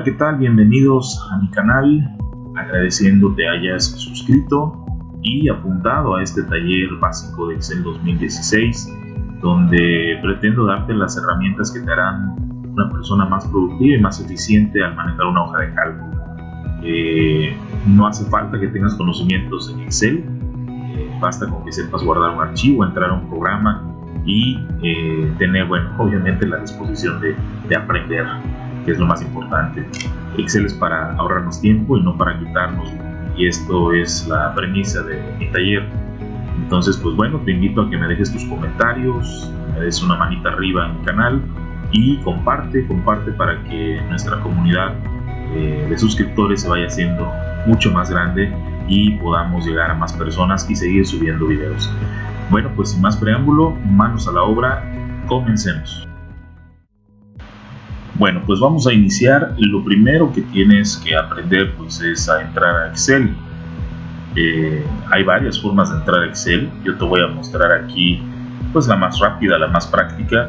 ¿qué tal? Bienvenidos a mi canal, agradeciendo te hayas suscrito y apuntado a este taller básico de Excel 2016, donde pretendo darte las herramientas que te harán una persona más productiva y más eficiente al manejar una hoja de cálculo. No hace falta que tengas conocimientos en Excel, basta con que sepas guardar un archivo, entrar a un programa y tener, obviamente la disposición de aprender, que es lo más importante. Excel es para ahorrarnos tiempo y no para quitarnos, y esto es la premisa de mi taller. Entonces, te invito a que me dejes tus comentarios, me des una manita arriba en mi canal y comparte para que nuestra comunidad de suscriptores se vaya haciendo mucho más grande y podamos llegar a más personas y seguir subiendo videos. Sin más preámbulo, manos a la obra, comencemos. Vamos a iniciar. Lo primero que tienes que aprender es a entrar a Excel. Hay varias formas de entrar a Excel. Yo te voy a mostrar aquí la más rápida, la más práctica,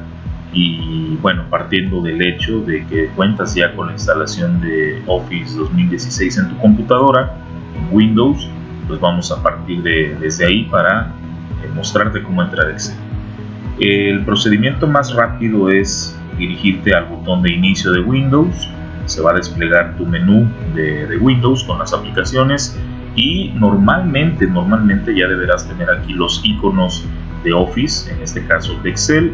y partiendo del hecho de que cuentas ya con la instalación de Office 2016 en tu computadora, en Windows, vamos a partir desde ahí para mostrarte cómo entrar a Excel. El procedimiento más rápido es dirigirte al botón de inicio de Windows. Se va a desplegar tu menú de Windows con las aplicaciones y normalmente ya deberás tener aquí los iconos de Office, en este caso de Excel,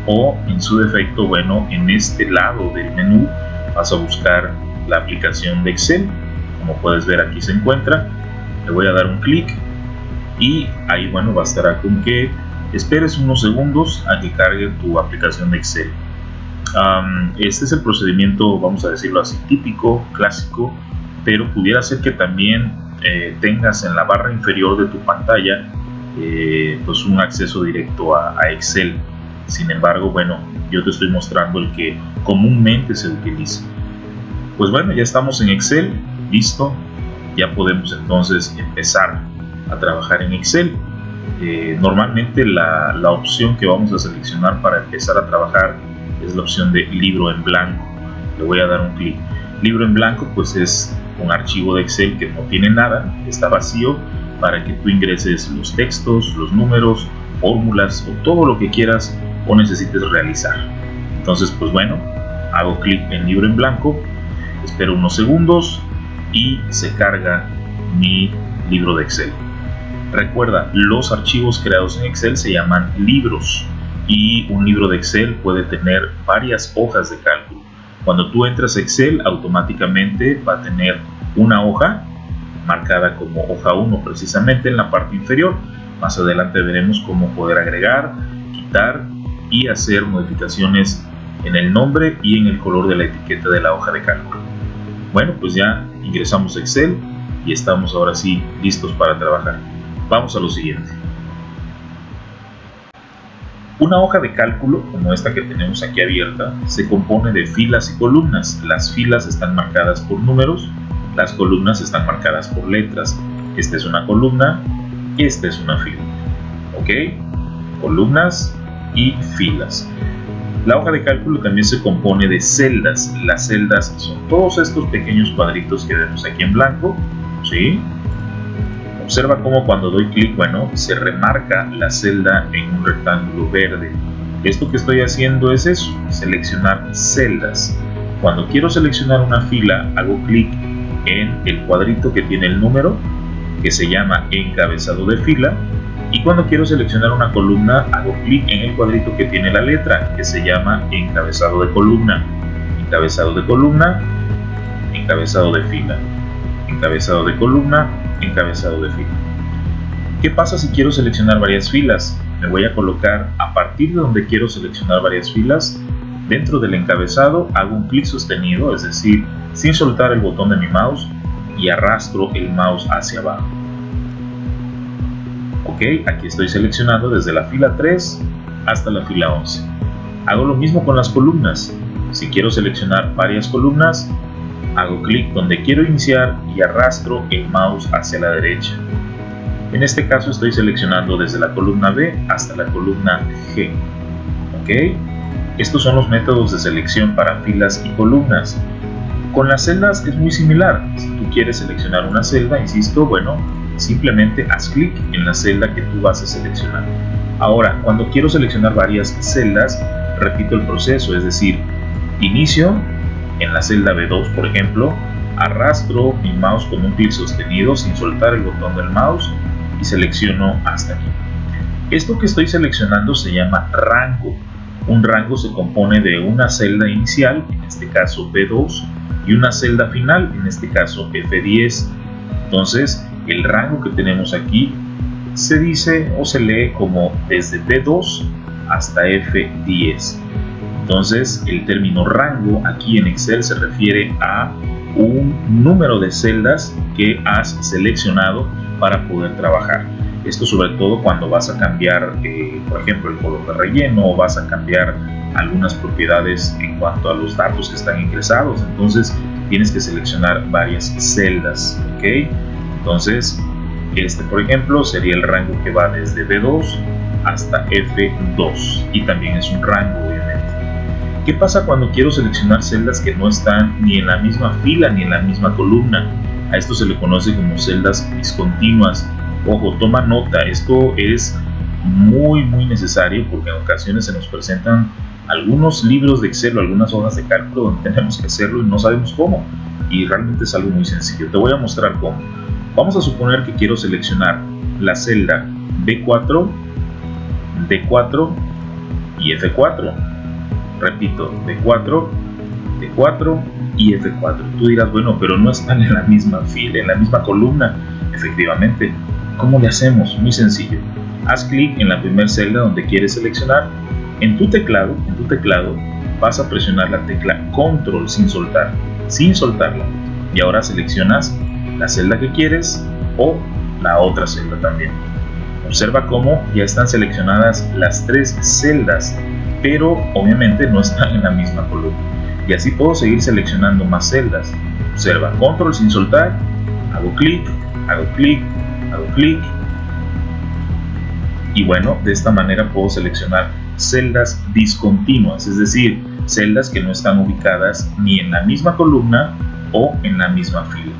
o en su defecto, en este lado del menú vas a buscar la aplicación de Excel. Como puedes ver, aquí se encuentra. Le voy a dar un clic y ahí bastará con que esperes unos segundos a que cargue tu aplicación de Excel. Este es el procedimiento, vamos a decirlo así, típico, clásico, pero pudiera ser que también tengas en la barra inferior de tu pantalla un acceso directo a Excel. Sin embargo, yo te estoy mostrando el que comúnmente se utiliza. Ya estamos en Excel, listo. Ya podemos entonces empezar a trabajar en Excel. Normalmente la opción que vamos a seleccionar para empezar a trabajar es la opción de libro en blanco. Le voy a dar un clic. Libro en blanco es un archivo de Excel que no tiene nada, está vacío, para que tú ingreses los textos, los números, fórmulas o todo lo que quieras o necesites realizar. Entonces hago clic en libro en blanco, espero unos segundos y se carga mi libro de Excel. Recuerda, los archivos creados en Excel se llaman libros, y un libro de Excel puede tener varias hojas de cálculo. Cuando tú entras a Excel, automáticamente va a tener una hoja marcada como hoja 1 precisamente en la parte inferior. Más adelante veremos cómo poder agregar, quitar y hacer modificaciones en el nombre y en el color de la etiqueta de la hoja de cálculo. Ya ingresamos a Excel y estamos ahora sí listos para trabajar. Vamos a lo siguiente. Una hoja de cálculo, como esta que tenemos aquí abierta, se compone de filas y columnas. Las filas están marcadas por números, las columnas están marcadas por letras. Esta es una columna, esta es una fila. ¿Ok? Columnas y filas. La hoja de cálculo también se compone de celdas. Las celdas son todos estos pequeños cuadritos que vemos aquí en blanco, ¿sí? Observa cómo cuando doy clic, se remarca la celda en un rectángulo verde. Esto que estoy haciendo es eso, seleccionar celdas. Cuando quiero seleccionar una fila, hago clic en el cuadrito que tiene el número, que se llama encabezado de fila. Y cuando quiero seleccionar una columna, hago clic en el cuadrito que tiene la letra, que se llama encabezado de columna. Encabezado de columna, encabezado de fila. Encabezado de columna, encabezado de fila. ¿Qué pasa si quiero seleccionar varias filas? Me voy a colocar a partir de donde quiero seleccionar varias filas. Dentro del encabezado hago un clic sostenido, es decir, sin soltar el botón de mi mouse, y arrastro el mouse hacia abajo. Ok, aquí estoy seleccionando desde la fila 3 hasta la fila 11. Hago lo mismo con las columnas. Si quiero seleccionar varias columnas, hago clic donde quiero iniciar y arrastro el mouse hacia la derecha. En este caso estoy seleccionando desde la columna B hasta la columna G. ¿Ok? Estos son los métodos de selección para filas y columnas. Con las celdas es muy similar. Si tú quieres seleccionar una celda, insisto, bueno, simplemente haz clic en la celda que tú vas a seleccionar. Ahora, cuando quiero seleccionar varias celdas, repito el proceso, es decir, inicio en la celda B2, por ejemplo, arrastro mi mouse con un clic sostenido sin soltar el botón del mouse y selecciono hasta aquí. Esto que estoy seleccionando se llama rango. Un rango se compone de una celda inicial, en este caso B2, y una celda final, en este caso F10. Entonces, el rango que tenemos aquí se dice o se lee como desde B2 hasta F10. Entonces, el término rango aquí en Excel se refiere a un número de celdas que has seleccionado para poder trabajar. Esto sobre todo cuando vas a cambiar, por ejemplo, el color de relleno, o vas a cambiar algunas propiedades en cuanto a los datos que están ingresados. Entonces, tienes que seleccionar varias celdas, ¿ok? Entonces, este, por ejemplo, sería el rango que va desde B2 hasta F2 y también es un rango, obviamente. ¿Qué pasa cuando quiero seleccionar celdas que no están ni en la misma fila ni en la misma columna? A esto se le conoce como celdas discontinuas. Ojo, toma nota, esto es muy necesario porque en ocasiones se nos presentan algunos libros de Excel o algunas hojas de cálculo donde tenemos que hacerlo y no sabemos cómo. Y realmente es algo muy sencillo. Te voy a mostrar cómo. Vamos a suponer que quiero seleccionar la celda B4, D4 y F4. Repito, D4, D4 y F4. Tú dirás, bueno, pero no están en la misma fila, en la misma columna. Efectivamente. ¿Cómo le hacemos? Muy sencillo. Haz clic en la primera celda donde quieres seleccionar. En tu teclado vas a presionar la tecla Control sin soltarla. Y ahora seleccionas la celda que quieres o la otra celda también. Observa cómo ya están seleccionadas las tres celdas, pero obviamente no están en la misma columna. Y así puedo seguir seleccionando más celdas. Observa, Control sin soltar, hago clic, y bueno, de esta manera puedo seleccionar celdas discontinuas, es decir, celdas que no están ubicadas ni en la misma columna o en la misma fila.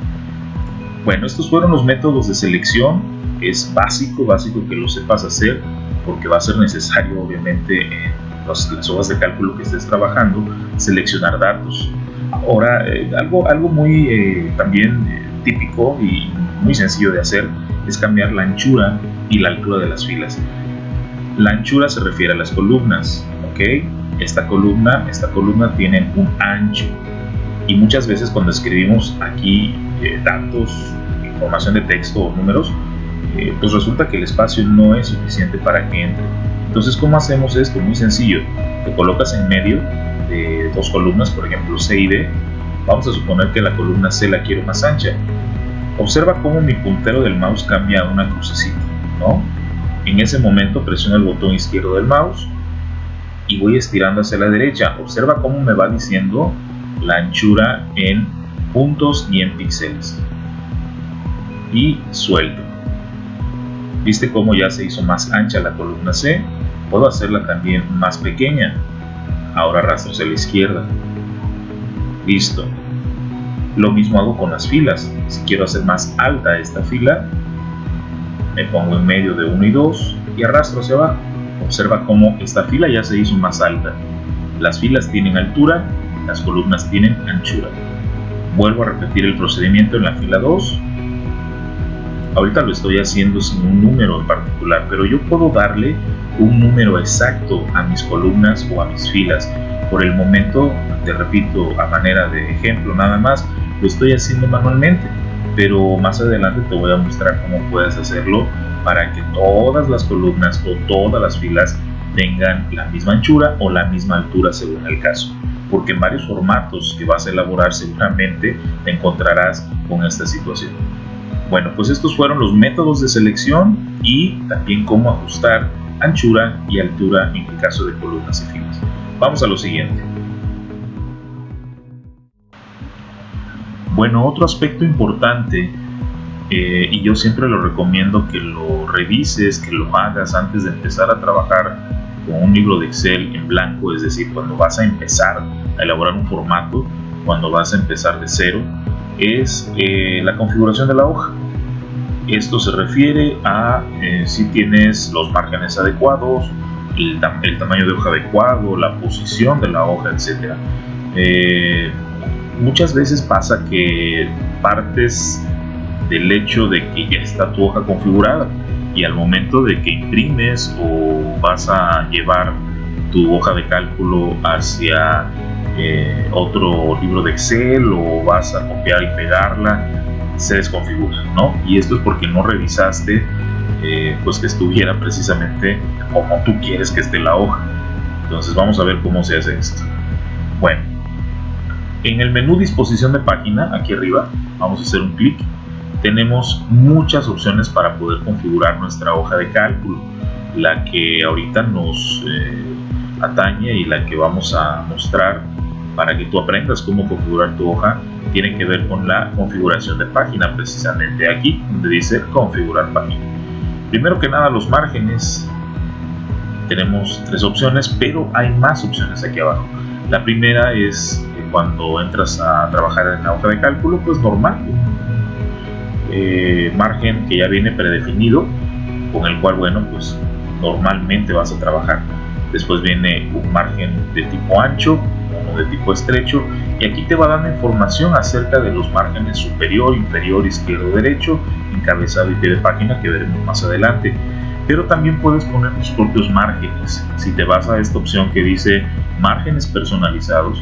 Bueno, estos fueron los métodos de selección. Es básico que lo sepas hacer porque va a ser necesario, obviamente, en las hojas de cálculo que estés trabajando, seleccionar datos. Ahora, algo muy también típico y muy sencillo de hacer es cambiar la anchura y la altura de las filas. La anchura se refiere a las columnas, ¿ok? Esta columna tiene un ancho y muchas veces cuando escribimos aquí datos, información de texto o números, pues resulta que el espacio no es suficiente para que entre. Entonces, ¿cómo hacemos esto? Muy sencillo. Te colocas en medio de dos columnas, por ejemplo C y D. Vamos a suponer que la columna C la quiero más ancha. Observa cómo mi puntero del mouse cambia a una crucecita, ¿no? En ese momento presiono el botón izquierdo del mouse y voy estirando hacia la derecha. Observa cómo me va diciendo la anchura en puntos y en píxeles. Y suelto. ¿Viste cómo ya se hizo más ancha la columna C? Puedo hacerla también más pequeña. Ahora arrastro hacia la izquierda. Listo. Lo mismo hago con las filas. Si quiero hacer más alta esta fila, me pongo en medio de 1 y 2 y arrastro hacia abajo. Observa cómo esta fila ya se hizo más alta. Las filas tienen altura, las columnas tienen anchura. Vuelvo a repetir el procedimiento en la fila 2. Ahorita lo estoy haciendo sin un número en particular, pero yo puedo darle un número exacto a mis columnas o a mis filas. Por el momento, te repito, a manera de ejemplo nada más, lo estoy haciendo manualmente, pero más adelante te voy a mostrar cómo puedes hacerlo para que todas las columnas o todas las filas tengan la misma anchura o la misma altura según el caso, porque en varios formatos que vas a elaborar seguramente te encontrarás con esta situación. Bueno, pues estos fueron los métodos de selección y también cómo ajustar anchura y altura en el caso de columnas y filas. Vamos a lo siguiente. Bueno, otro aspecto importante, y yo siempre lo recomiendo que lo revises, que lo hagas antes de empezar a trabajar con un libro de Excel en blanco, es decir, cuando vas a empezar a elaborar un formato, cuando vas a empezar de cero es la configuración de la hoja. Esto se refiere a si tienes los márgenes adecuados, el tamaño de hoja adecuado, la posición de la hoja, etc. Muchas veces pasa que partes del hecho de que ya está tu hoja configurada y al momento de que imprimes o vas a llevar tu hoja de cálculo hacia otro libro de Excel o vas a copiar y pegarla, se desconfigura, ¿no? Y esto es porque no revisaste pues que estuviera precisamente como tú quieres que esté la hoja. Entonces vamos a ver cómo se hace esto. Bueno, en el menú disposición de página, aquí arriba, vamos a hacer un clic. Tenemos muchas opciones para poder configurar nuestra hoja de cálculo. La que ahorita nos atañe y la que vamos a mostrar para que tú aprendas cómo configurar tu hoja tiene que ver con la configuración de página, precisamente aquí donde dice configurar página. Primero que nada, los márgenes. Tenemos 3 opciones, pero hay más opciones aquí abajo. La primera es cuando entras a trabajar en la hoja de cálculo, pues normal, margen que ya viene predefinido, con el cual, bueno, pues normalmente vas a trabajar. Después viene un margen de tipo ancho, uno de tipo estrecho, y aquí te va dando información acerca de los márgenes superior, inferior, izquierdo, derecho, encabezado y pie de página, que veremos más adelante. Pero también puedes poner tus propios márgenes. Si te vas a esta opción que dice márgenes personalizados,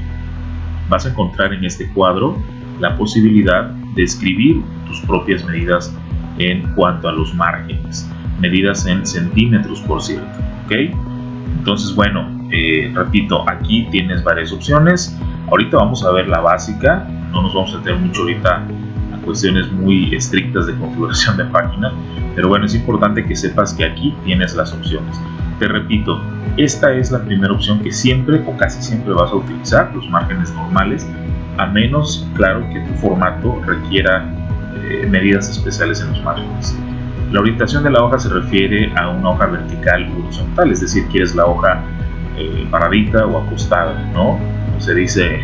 vas a encontrar en este cuadro la posibilidad de escribir tus propias medidas en cuanto a los márgenes, medidas en centímetros, por cierto, ¿ok? Entonces, bueno, repito, aquí tienes varias opciones. Ahorita vamos a ver la básica, no nos vamos a meter mucho ahorita a cuestiones muy estrictas de configuración de página, pero bueno, es importante que sepas que aquí tienes las opciones. Te repito, esta es la primera opción que siempre o casi siempre vas a utilizar, los márgenes normales, a menos, claro, que tu formato requiera medidas especiales en los márgenes. La orientación de la hoja se refiere a una hoja vertical o horizontal, es decir, quieres la hoja paradita o acostada, ¿no? Como se dice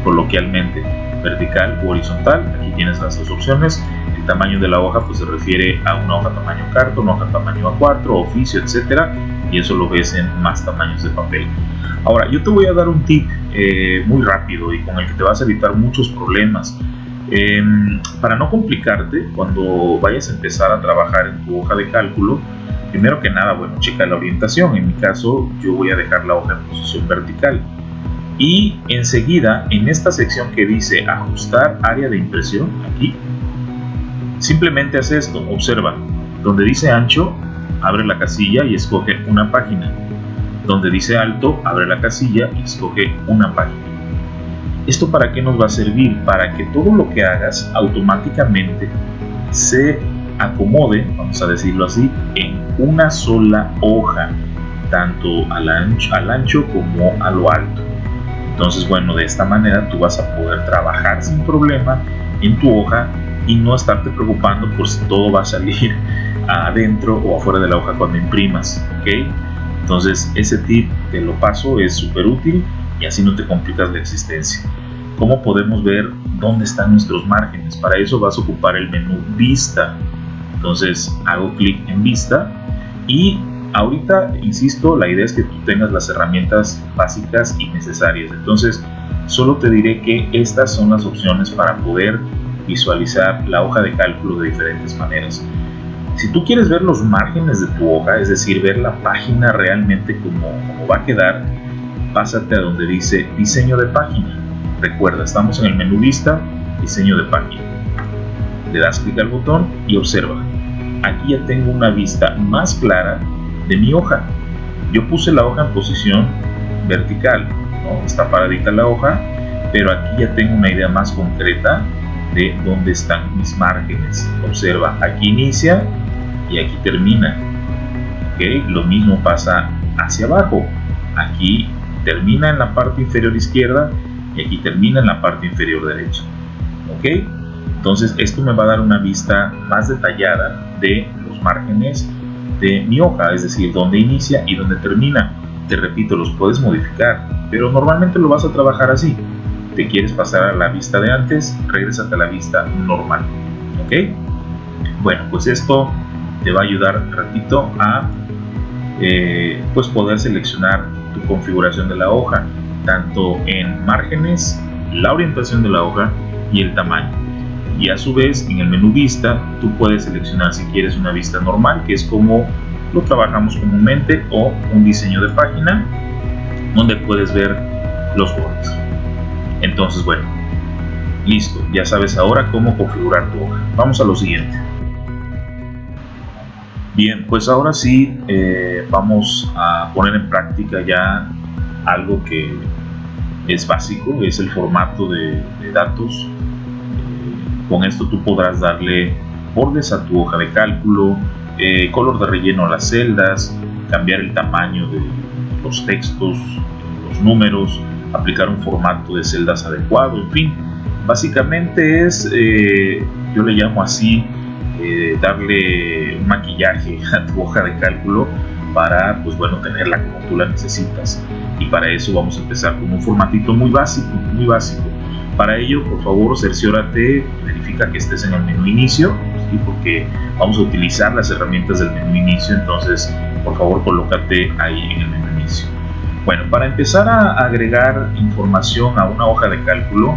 coloquialmente, vertical o horizontal. Aquí tienes las 2 opciones. El tamaño de la hoja pues se refiere a una hoja tamaño cartón, una hoja tamaño A4, oficio, etcétera, y eso lo ves en más tamaños de papel. Ahora, yo te voy a dar un tip muy rápido y con el que te vas a evitar muchos problemas. Para no complicarte, cuando vayas a empezar a trabajar en tu hoja de cálculo, primero que nada, bueno, checa la orientación. En mi caso, yo voy a dejar la hoja en posición vertical. Y enseguida, en esta sección que dice ajustar área de impresión, aquí, simplemente haz esto, observa, donde dice ancho, abre la casilla y escoge una página. Donde dice alto, abre la casilla y escoge una página. ¿Esto para qué nos va a servir? Para que todo lo que hagas automáticamente se acomode, vamos a decirlo así, en una sola hoja, tanto al ancho como a lo alto. Entonces, bueno, de esta manera tú vas a poder trabajar sin problema en tu hoja y no estarte preocupando por si todo va a salir adentro o afuera de la hoja cuando imprimas, ¿ok? Entonces, ese tip te lo paso, es súper útil y así no te complicas la existencia. ¿Cómo podemos ver dónde están nuestros márgenes? Para eso vas a ocupar el menú Vista. Entonces hago clic en Vista y ahorita, insisto, la idea es que tú tengas las herramientas básicas y necesarias. Entonces solo te diré que estas son las opciones para poder visualizar la hoja de cálculo de diferentes maneras. Si tú quieres ver los márgenes de tu hoja, es decir, ver la página realmente como va a quedar, pásate a donde dice diseño de página. Recuerda, estamos en el menú Vista, diseño de página. Le das clic al botón y observa. Aquí ya tengo una vista más clara de mi hoja. Yo puse la hoja en posición vertical, ¿no? Está paradita la hoja, pero aquí ya tengo una idea más concreta de dónde están mis márgenes. Observa, aquí inicia y aquí termina. ¿Okay? Lo mismo pasa hacia abajo. Aquí termina en la parte inferior izquierda y aquí termina en la parte inferior derecha. ¿Ok? Entonces esto me va a dar una vista más detallada de los márgenes de mi hoja, es decir, dónde inicia y dónde termina. Te repito, los puedes modificar, pero normalmente lo vas a trabajar así. te quieres pasar a la vista de antes, regrésate a la vista normal. ¿Ok? Bueno, pues esto te va a ayudar, repito, a pues poder seleccionar tu configuración de la hoja, tanto en márgenes, la orientación de la hoja y el tamaño. Y a su vez, en el menú vista, tú puedes seleccionar si quieres una vista normal, que es como lo trabajamos comúnmente, o un diseño de página, donde puedes ver los bordes. Entonces, bueno, listo, ya sabes ahora cómo configurar tu hoja. Vamos a lo siguiente. Bien, pues ahora sí vamos a poner en práctica ya algo que es básico, es el formato de datos. Con esto tú podrás darle bordes a tu hoja de cálculo, color de relleno a las celdas, cambiar el tamaño de los textos, los números, aplicar un formato de celdas adecuado, en fin. Básicamente es, yo le llamo así, darle un maquillaje a tu hoja de cálculo para, pues bueno, tenerla como tú la necesitas. Y para eso vamos a empezar con un formatito muy básico, muy básico. Para ello, por favor, cerciórate, verifica que estés en el menú inicio, ¿sí? Porque vamos a utilizar las herramientas del menú inicio, entonces, por favor, colócate ahí en el menú inicio. Bueno, para empezar a agregar información a una hoja de cálculo,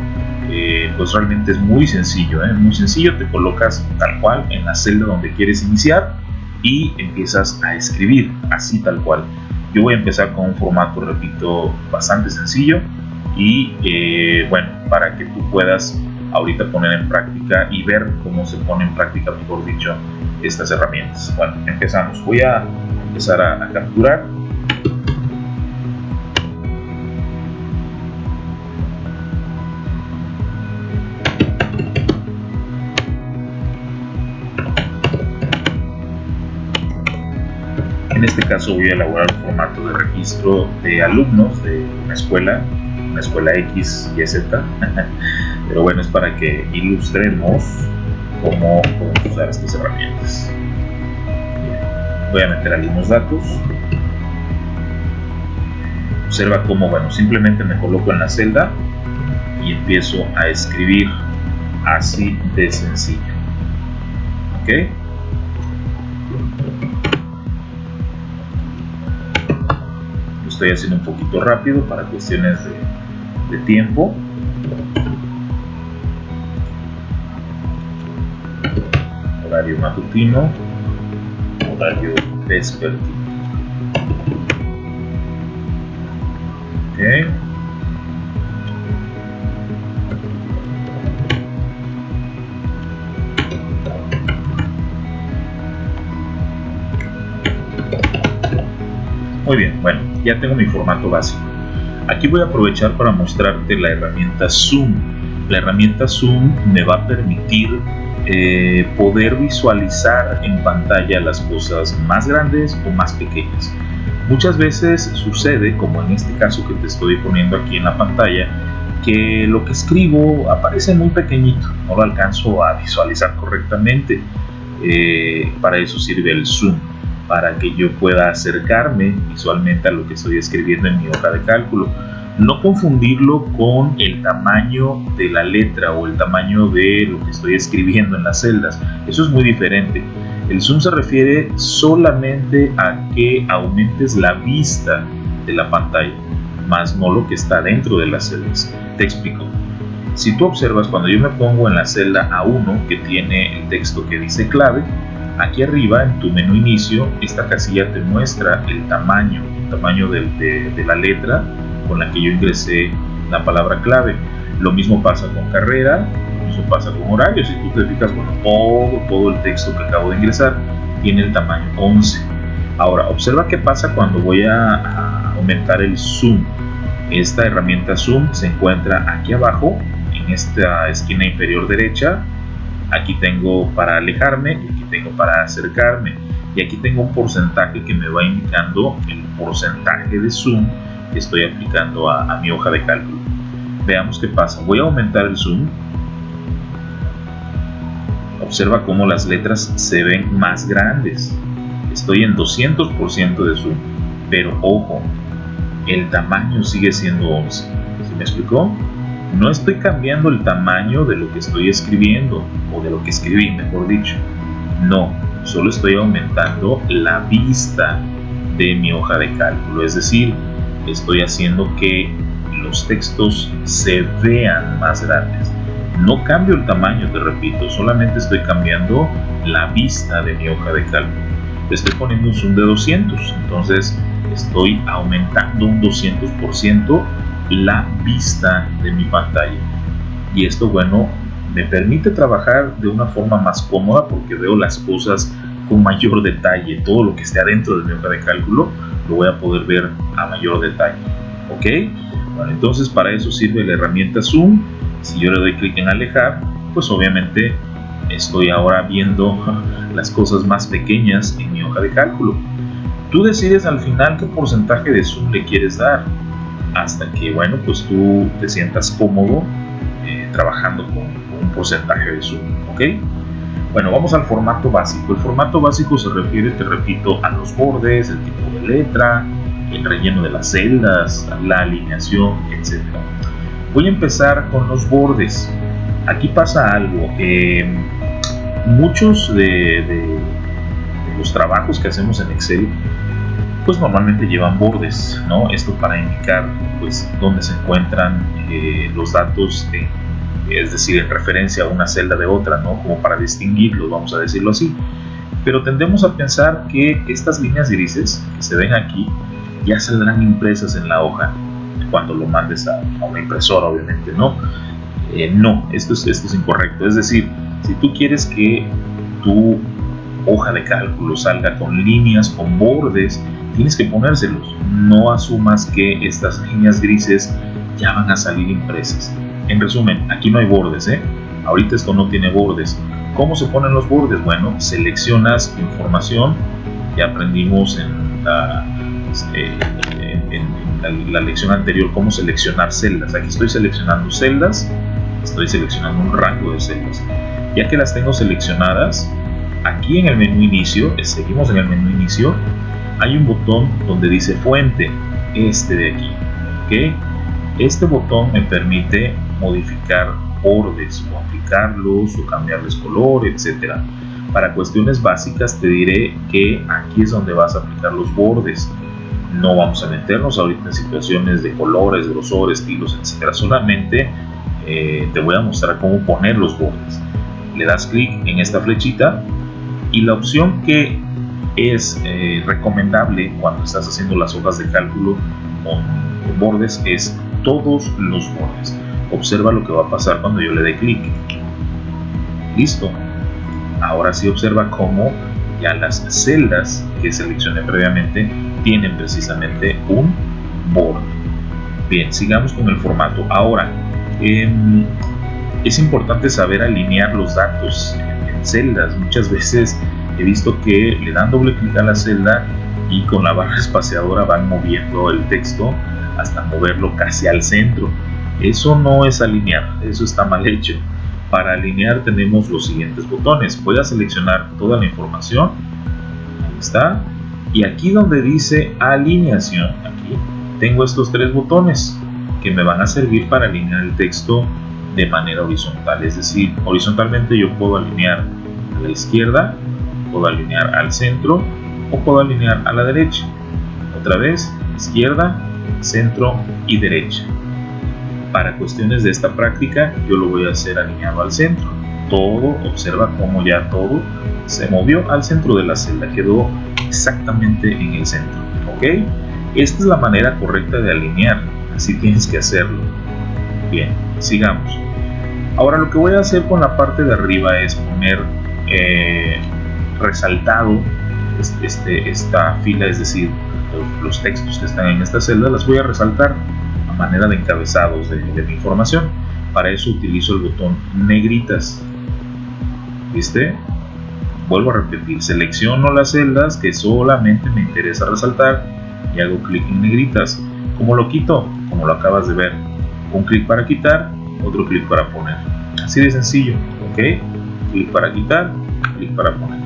pues realmente es muy sencillo, muy sencillo. Te colocas tal cual en la celda donde quieres iniciar y empiezas a escribir, así tal cual. Yo voy a empezar con un formato, repito, bastante sencillo y bueno, para que tú puedas ahorita poner en práctica y ver cómo se pone en práctica, mejor dicho, estas herramientas. Bueno, empezamos. Voy a empezar a capturar. En este caso voy a elaborar un formato de registro de alumnos de una escuela X, Y, Z. Pero bueno, es para que ilustremos cómo podemos usar estas herramientas. Bien, voy a meter algunos datos. Observa cómo, bueno, simplemente me coloco en la celda y empiezo a escribir, así de sencillo. ¿Ok? Estoy haciendo un poquito rápido para cuestiones de tiempo. Horario matutino, horario vespertino. Ok. Muy bien, bueno, ya tengo mi formato básico. Aquí voy a aprovechar para mostrarte la herramienta Zoom. La herramienta Zoom me va a permitir poder visualizar en pantalla las cosas más grandes o más pequeñas. Muchas veces sucede, como en este caso que te estoy poniendo aquí en la pantalla, que lo que escribo aparece muy pequeñito, no lo alcanzo a visualizar correctamente. Para eso sirve el Zoom, para que yo pueda acercarme visualmente a lo que estoy escribiendo en mi hoja de cálculo. No confundirlo con el tamaño de la letra o el tamaño de lo que estoy escribiendo en las celdas. Eso es muy diferente. El zoom se refiere solamente a que aumentes la vista de la pantalla, más no lo que está dentro de las celdas. Te explico. Si tú observas, cuando yo me pongo en la celda A1, que tiene el texto que dice clave, aquí arriba en tu menú inicio, esta casilla te muestra el tamaño de la letra con la que yo ingresé la palabra clave. Lo mismo pasa con carrera, lo mismo pasa con horario. Si tú te fijas, bueno, todo el texto que acabo de ingresar tiene el tamaño 11. Ahora, observa qué pasa cuando voy a aumentar el zoom. Esta herramienta zoom se encuentra aquí abajo, en esta esquina inferior derecha. Aquí tengo para alejarme y aquí tengo para acercarme. Y aquí tengo un porcentaje que me va indicando el porcentaje de zoom que estoy aplicando a mi hoja de cálculo. Veamos qué pasa. Voy a aumentar el zoom. Observa cómo las letras se ven más grandes. Estoy en 200% de zoom. Pero ojo, el tamaño sigue siendo 11. ¿Sí me explicó? No estoy cambiando el tamaño de lo que estoy escribiendo, o de lo que escribí, mejor dicho. No, solo estoy aumentando la vista de mi hoja de cálculo, es decir, estoy haciendo que los textos se vean más grandes. No cambio el tamaño, te repito, solamente estoy cambiando la vista de mi hoja de cálculo. Le estoy poniendo un zoom de 200, entonces estoy aumentando un 200% la vista de mi pantalla. Y esto, bueno, me permite trabajar de una forma más cómoda porque veo las cosas con mayor detalle. Todo lo que esté adentro de mi hoja de cálculo lo voy a poder ver a mayor detalle. ¿Ok? Bueno, entonces para eso sirve la herramienta Zoom. Si yo le doy clic en alejar, pues obviamente estoy ahora viendo las cosas más pequeñas en mi hoja de cálculo. Tú decides al final qué porcentaje de zoom le quieres dar, hasta que, bueno, pues tú te sientas cómodo trabajando con un porcentaje de zoom. ¿Ok? Bueno, vamos al formato básico. El formato básico se refiere, te repito, a los bordes, el tipo de letra, el relleno de las celdas, la alineación, etc. Voy a empezar con los bordes. Aquí pasa algo. Muchos de los trabajos que hacemos en Excel, pues normalmente llevan bordes, ¿no? Esto para indicar, pues, dónde se encuentran los datos, es decir, en referencia a una celda de otra, ¿no? Como para distinguirlos, vamos a decirlo así. Pero tendemos a pensar que estas líneas grises que se ven aquí ya saldrán impresas en la hoja cuando lo mandes a una impresora, obviamente, ¿no? No, esto es incorrecto. Es decir, si tú quieres que tu hoja de cálculo salga con líneas, con bordes, tienes que ponérselos. No asumas que estas líneas grises ya van a salir impresas. En resumen, aquí no hay bordes, ahorita esto no tiene bordes. ¿Cómo se ponen los bordes? Bueno, seleccionas información. Ya aprendimos en la lección anterior cómo seleccionar celdas. Aquí estoy seleccionando celdas, estoy seleccionando un rango de celdas. Ya que las tengo seleccionadas, aquí en el menú inicio, seguimos en el menú inicio, hay un botón donde dice fuente, este de aquí, ¿ok? Este botón me permite modificar bordes, o aplicarlos, o cambiarles color, etc. Para cuestiones básicas te diré que aquí es donde vas a aplicar los bordes. No vamos a meternos ahorita en situaciones de colores, grosor, estilos, etc. Solamente te voy a mostrar cómo poner los bordes. Le das clic en esta flechita y la opción que es recomendable cuando estás haciendo las hojas de cálculo con bordes es todos los bordes. Observa lo que va a pasar cuando yo le dé clic. Listo. Ahora sí observa cómo ya las celdas que seleccioné previamente tienen precisamente un borde. Bien, sigamos con el formato. Ahora, es importante saber alinear los datos en celdas. Muchas veces he visto que le dan doble clic a la celda y con la barra espaciadora van moviendo el texto hasta moverlo casi al centro. Eso no es alinear, eso está mal hecho. Para alinear tenemos los siguientes botones. Voy a seleccionar toda la información. Ahí está. Y aquí donde dice alineación, aquí tengo estos tres botones que me van a servir para alinear el texto de manera horizontal. Es decir, horizontalmente yo puedo alinear a la izquierda, puedo alinear al centro o puedo alinear a la derecha. Otra vez, izquierda, centro y derecha. Para cuestiones de esta práctica yo lo voy a hacer alineado al centro. Todo, observa cómo ya todo se movió al centro de la celda, quedó exactamente en el centro. ¿Ok? Esta es la manera correcta de alinear, así tienes que hacerlo. Bien, sigamos. Ahora lo que voy a hacer con la parte de arriba es poner resaltado esta fila, es decir, los textos que están en esta celda las voy a resaltar a manera de encabezados de mi información. Para eso utilizo el botón negritas. ¿Viste? Vuelvo a repetir, selecciono las celdas que solamente me interesa resaltar y hago clic en negritas. ¿Cómo lo quito? Como lo acabas de ver, un clic para quitar, otro clic para poner, así de sencillo. ¿Ok? Clic para quitar, clic para poner.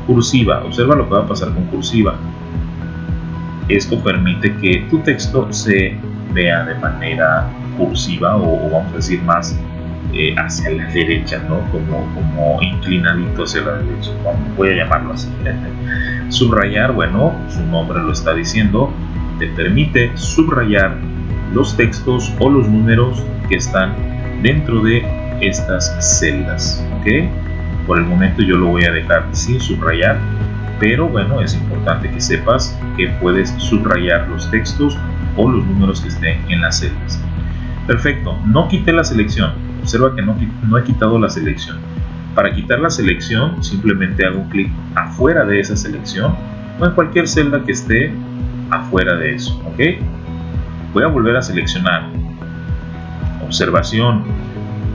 Cursiva, observa lo que va a pasar con cursiva. Esto permite que tu texto se vea de manera cursiva o vamos a decir más hacia la derecha, ¿no? Como inclinadito hacia la derecha. Voy a llamarlo así. Subrayar, bueno, su nombre lo está diciendo, te permite subrayar los textos o los números que están dentro de estas celdas, ¿ok? Por el momento yo lo voy a dejar sin subrayar, pero bueno, es importante que sepas que puedes subrayar los textos o los números que estén en las celdas. Perfecto, no quité la selección. Observa que no he quitado la selección. Para quitar la selección simplemente hago un clic afuera de esa selección o en cualquier celda que esté afuera de eso, ¿ok? Voy a volver a seleccionar. Observación,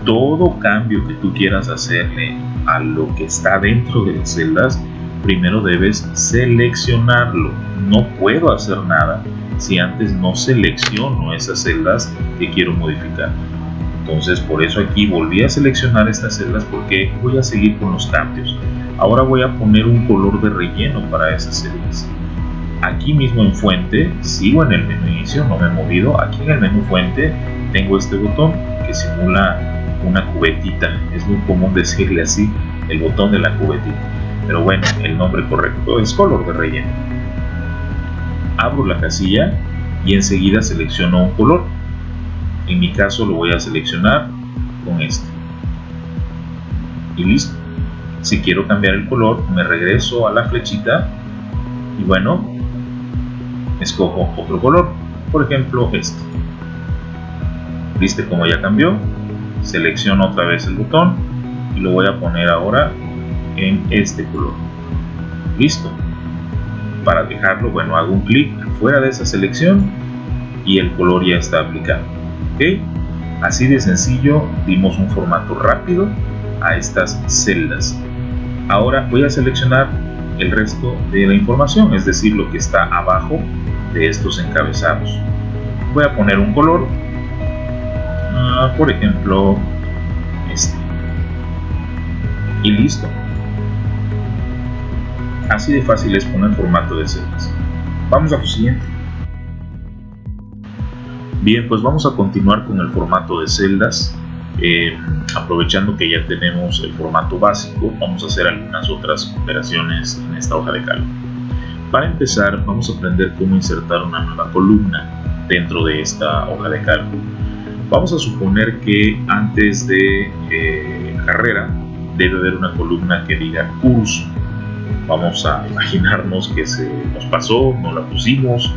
todo cambio que tú quieras hacerle a lo que está dentro de las celdas, primero debes seleccionarlo. No puedo hacer nada si antes no selecciono esas celdas que quiero modificar. Entonces por eso aquí volví a seleccionar estas celdas porque voy a seguir con los cambios. Ahora voy a poner un color de relleno para esas celdas. Aquí mismo en fuente, sigo en el menú inicio, no me he movido. Aquí en el menú fuente tengo este botón que simula una cubetita. Es muy común decirle así, el botón de la cubetita. Pero bueno, el nombre correcto es color de relleno. Abro la casilla y enseguida selecciono un color. En mi caso lo voy a seleccionar con este. Y listo. Si quiero cambiar el color, me regreso a la flechita y bueno, escojo otro color. Por ejemplo, este. ¿Viste cómo ya cambió? Selecciono otra vez el botón y lo voy a poner ahora en este color. Listo. Para dejarlo, bueno, hago un clic fuera de esa selección y el color ya está aplicado. ¿Ok? Así de sencillo, dimos un formato rápido a estas celdas. Ahora voy a seleccionar el resto de la información, es decir, lo que está abajo de estos encabezados. Voy a poner un color, por ejemplo, este. Y listo. Así de fácil es poner formato de celdas. Vamos a lo siguiente. Bien, pues vamos a continuar con el formato de celdas. Aprovechando que ya tenemos el formato básico, vamos a hacer algunas otras operaciones en esta hoja de cálculo. Para empezar, vamos a aprender cómo insertar una nueva columna dentro de esta hoja de cálculo. Vamos a suponer que antes de carrera debe haber una columna que diga curso. Vamos a imaginarnos que se nos pasó, no la pusimos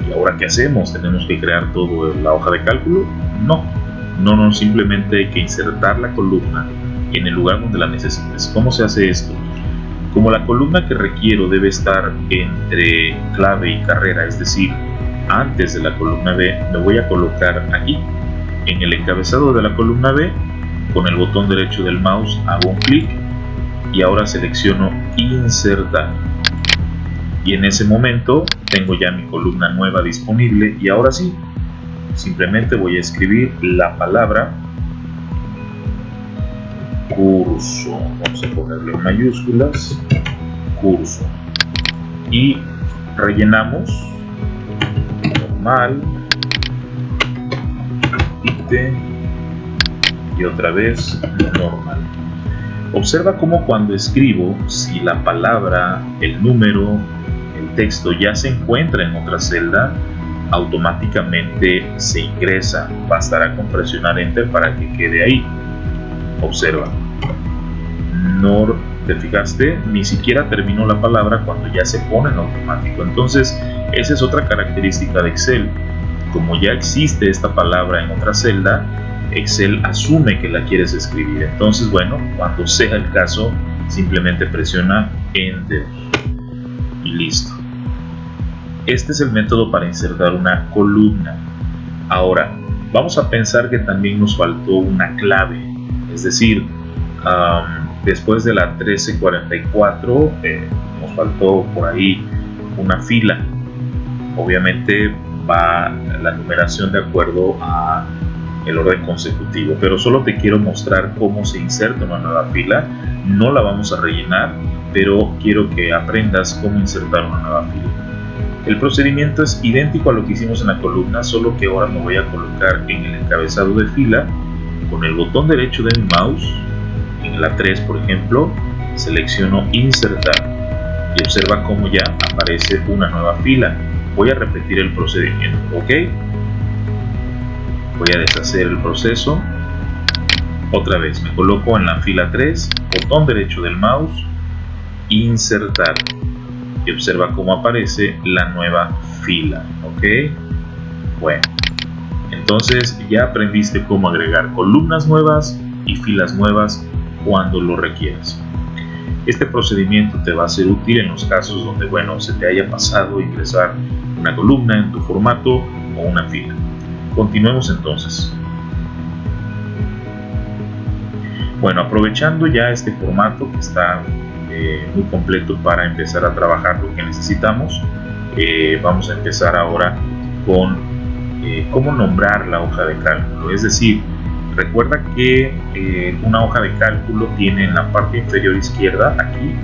y ahora ¿qué hacemos? ¿Tenemos que crear toda la hoja de cálculo? No, simplemente hay que insertar la columna en el lugar donde la necesites. ¿Cómo se hace esto? Como la columna que requiero debe estar entre clave y carrera, es decir, antes de la columna B, me voy a colocar aquí, en el encabezado de la columna B, con el botón derecho del mouse hago un clic y ahora selecciono insertar. Y en ese momento tengo ya mi columna nueva disponible y ahora sí, simplemente voy a escribir la palabra curso. Vamos a ponerle en mayúsculas, curso. Y rellenamos normal, y otra vez normal. Observa cómo cuando escribo, si la palabra, el número, el texto ya se encuentra en otra celda, automáticamente se ingresa. Bastará con presionar enter para que quede ahí. Observa, no te fijaste, ni siquiera terminó la palabra cuando ya se pone en automático. Entonces esa es otra característica de Excel. Como ya existe esta palabra en otra celda, Excel asume que la quieres escribir. Entonces, bueno, cuando sea el caso, simplemente presiona enter y listo. Este es el método para insertar una columna. Ahora, vamos a pensar que también nos faltó una clave. Es decir, después de la 1344 nos faltó por ahí una fila. Obviamente va la numeración de acuerdo a el orden consecutivo, pero solo te quiero mostrar cómo se inserta una nueva fila. No la vamos a rellenar, pero quiero que aprendas cómo insertar una nueva fila. ¿Ok? El procedimiento es idéntico a lo que hicimos en la columna, solo que ahora me voy a colocar en el encabezado de fila con el botón derecho de mi mouse, en la 3 por ejemplo, selecciono insertar y observa cómo ya aparece una nueva fila. Voy a repetir el procedimiento, ¿ok? Voy a deshacer el proceso. Otra vez me coloco en la fila 3, botón derecho del mouse, insertar y observa cómo aparece la nueva fila, ¿ok? Bueno, entonces ya aprendiste cómo agregar columnas nuevas y filas nuevas cuando lo requieras. Este procedimiento te va a ser útil en los casos donde, bueno, se te haya pasado ingresar una columna en tu formato o una fila. Continuemos entonces. Bueno, aprovechando ya este formato que está muy completo para empezar a trabajar lo que necesitamos, vamos a empezar ahora con cómo nombrar la hoja de cálculo. Es decir, recuerda que una hoja de cálculo tiene en la parte inferior izquierda, aquí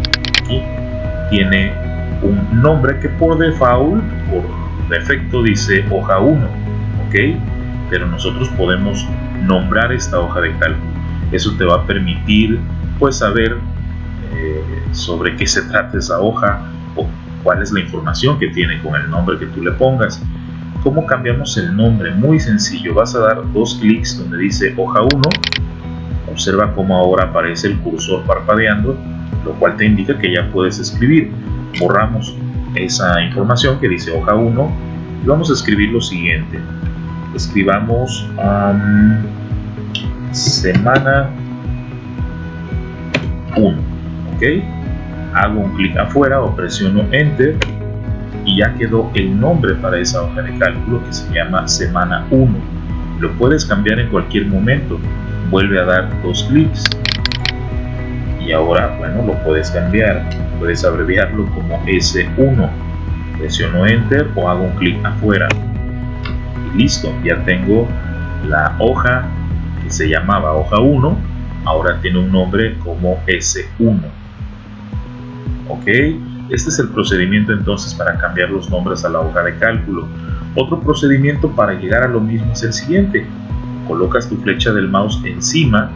tiene un nombre que por default, por defecto dice hoja 1, ¿ok? Pero nosotros podemos nombrar esta hoja de cálculo. Eso te va a permitir pues saber sobre qué se trata esa hoja o cuál es la información que tiene con el nombre que tú le pongas. ¿Cómo cambiamos el nombre? Muy sencillo, vas a dar 2 clics donde dice hoja 1, observa cómo ahora aparece el cursor parpadeando, lo cual te indica que ya puedes escribir. Borramos esa información que dice hoja 1 y vamos a escribir lo siguiente. Escribamos semana 1, ¿ok? Hago un clic afuera o presiono enter y ya quedó el nombre para esa hoja de cálculo que se llama semana 1. Lo puedes cambiar en cualquier momento. Vuelve a dar 2 clics y ahora, bueno, lo puedes cambiar. Puedes abreviarlo como S1. Presiono enter o hago un clic afuera y listo, ya tengo la hoja que se llamaba hoja 1, ahora tiene un nombre como S1. Ok, este es el procedimiento entonces para cambiar los nombres a la hoja de cálculo. Otro procedimiento para llegar a lo mismo es el siguiente. Colocas tu flecha del mouse encima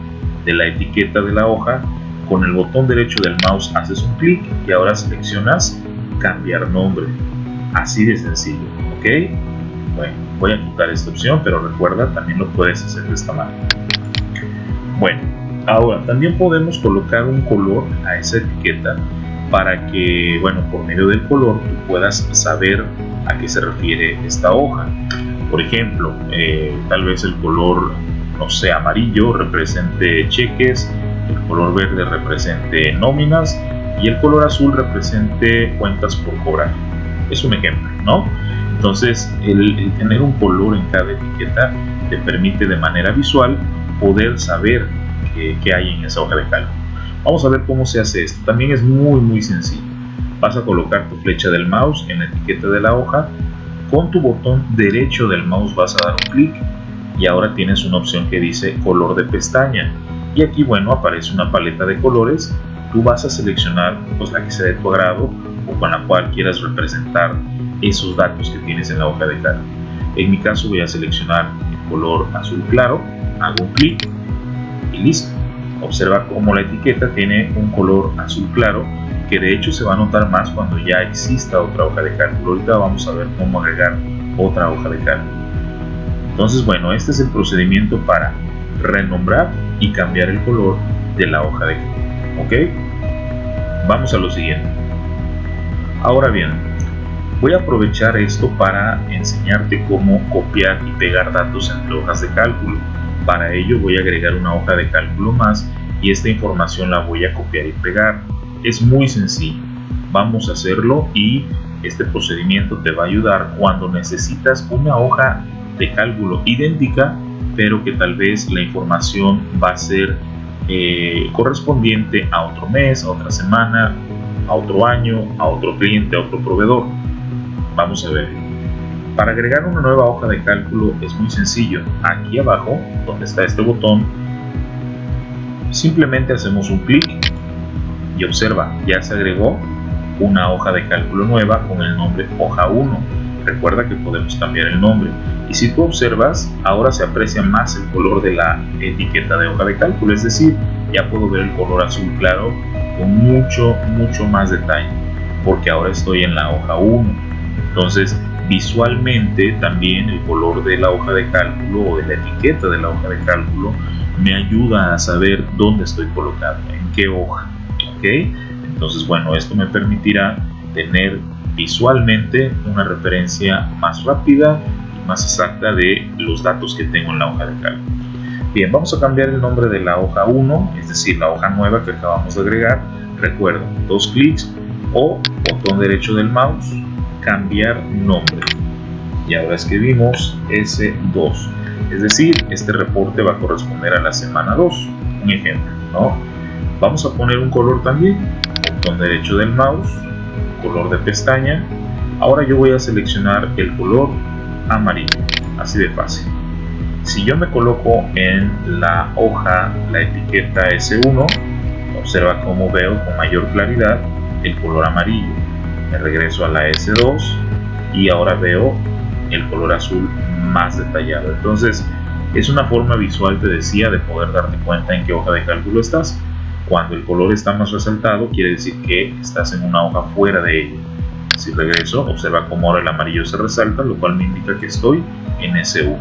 de la etiqueta de la hoja, con el botón derecho del mouse haces un clic y ahora seleccionas cambiar nombre. Así de sencillo, ¿ok? Bueno, voy a quitar esta opción, pero recuerda, también lo puedes hacer de esta manera. Bueno, ahora también podemos colocar un color a esa etiqueta para que, bueno, por medio del color tú puedas saber a qué se refiere esta hoja. Por ejemplo, tal vez el color, no sé, amarillo represente cheques, el color verde represente nóminas y el color azul represente cuentas por cobrar. Es un ejemplo, ¿no? Entonces, el tener un color en cada etiqueta te permite de manera visual poder saber qué hay en esa hoja de cálculo. Vamos a ver cómo se hace esto. También es muy sencillo. Vas a colocar tu flecha del mouse en la etiqueta de la hoja. Con tu botón derecho del mouse vas a dar un clic y ahora tienes una opción que dice color de pestaña. Y aquí, bueno, aparece una paleta de colores. Tú vas a seleccionar pues la que sea de tu agrado o con la cual quieras representar esos datos que tienes en la hoja de cálculo. En mi caso voy a seleccionar el color azul claro, hago un clic y listo. Observa cómo la etiqueta tiene un color azul claro, que de hecho se va a notar más cuando ya exista otra hoja de cálculo. Ahorita vamos a ver cómo agregar otra hoja de cálculo. Entonces, bueno, este es el procedimiento para renombrar y cambiar el color de la hoja de cálculo. ¿Ok? Vamos a lo siguiente. Ahora bien, voy a aprovechar esto para enseñarte cómo copiar y pegar datos entre hojas de cálculo. Para ello voy a agregar una hoja de cálculo más y esta información la voy a copiar y pegar. Es muy sencillo. Vamos a hacerlo y este procedimiento te va a ayudar cuando necesitas una hoja de cálculo idéntica, pero que tal vez la información va a ser correspondiente a otro mes, a otra semana, a otro año, a otro cliente, a otro proveedor. Vamos a ver. Para agregar una nueva hoja de cálculo es muy sencillo. Aquí abajo, donde está este botón, simplemente hacemos un clic y observa, ya se agregó una hoja de cálculo nueva con el nombre hoja 1. Recuerda que podemos cambiar el nombre. Y si tú observas, ahora se aprecia más el color de la etiqueta de hoja de cálculo, es decir, ya puedo ver el color azul claro con mucho más detalle, porque ahora estoy en la hoja 1. Entonces, visualmente también el color de la hoja de cálculo o de la etiqueta de la hoja de cálculo me ayuda a saber dónde estoy colocado, en qué hoja. ¿Ok? Entonces, bueno, esto me permitirá tener visualmente una referencia más rápida y más exacta de los datos que tengo en la hoja de cálculo. Bien, vamos a cambiar el nombre de la hoja 1, es decir, la hoja nueva que acabamos de agregar. Recuerda, 2 clics o botón derecho del mouse, cambiar nombre. Y ahora escribimos S2. Es decir, este reporte va a corresponder a la semana 2. Un ejemplo, ¿no? Vamos a poner un color también, botón derecho del mouse, color de pestaña. Ahora yo voy a seleccionar el color amarillo, así de fácil. Si yo me coloco en la hoja, la etiqueta S1, observa cómo veo con mayor claridad el color amarillo. Me regreso a la S2 y ahora veo el color azul más detallado. Entonces es una forma visual, te decía, de poder darte cuenta en qué hoja de cálculo estás. Cuando el color está más resaltado, quiere decir que estás en una hoja fuera de ella. Si regreso, observa cómo ahora el amarillo se resalta, lo cual me indica que estoy en S1.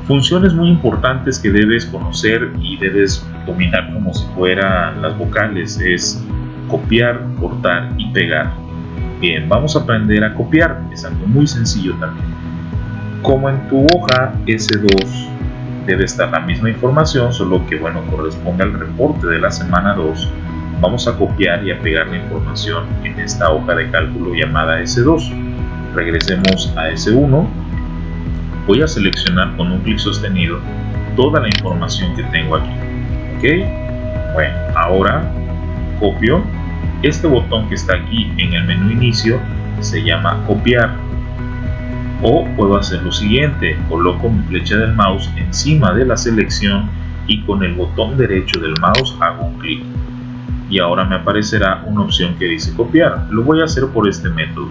Funciones muy importantes que debes conocer y debes dominar como si fueran las vocales es copiar, cortar y pegar. Bien, vamos a aprender a copiar, es algo muy sencillo también. Como en tu hoja S2 debe estar la misma información, solo que bueno, corresponde al reporte de la semana 2, vamos a copiar y a pegar la información en esta hoja de cálculo llamada S2. Regresemos a S1. Voy a seleccionar con un clic sostenido toda la información que tengo aquí. ¿Ok? Bueno, ahora copio. Este botón que está aquí en el menú inicio se llama copiar. O puedo hacer lo siguiente, coloco mi flecha del mouse encima de la selección y con el botón derecho del mouse hago un clic. Y ahora me aparecerá una opción que dice copiar. Lo voy a hacer por este método.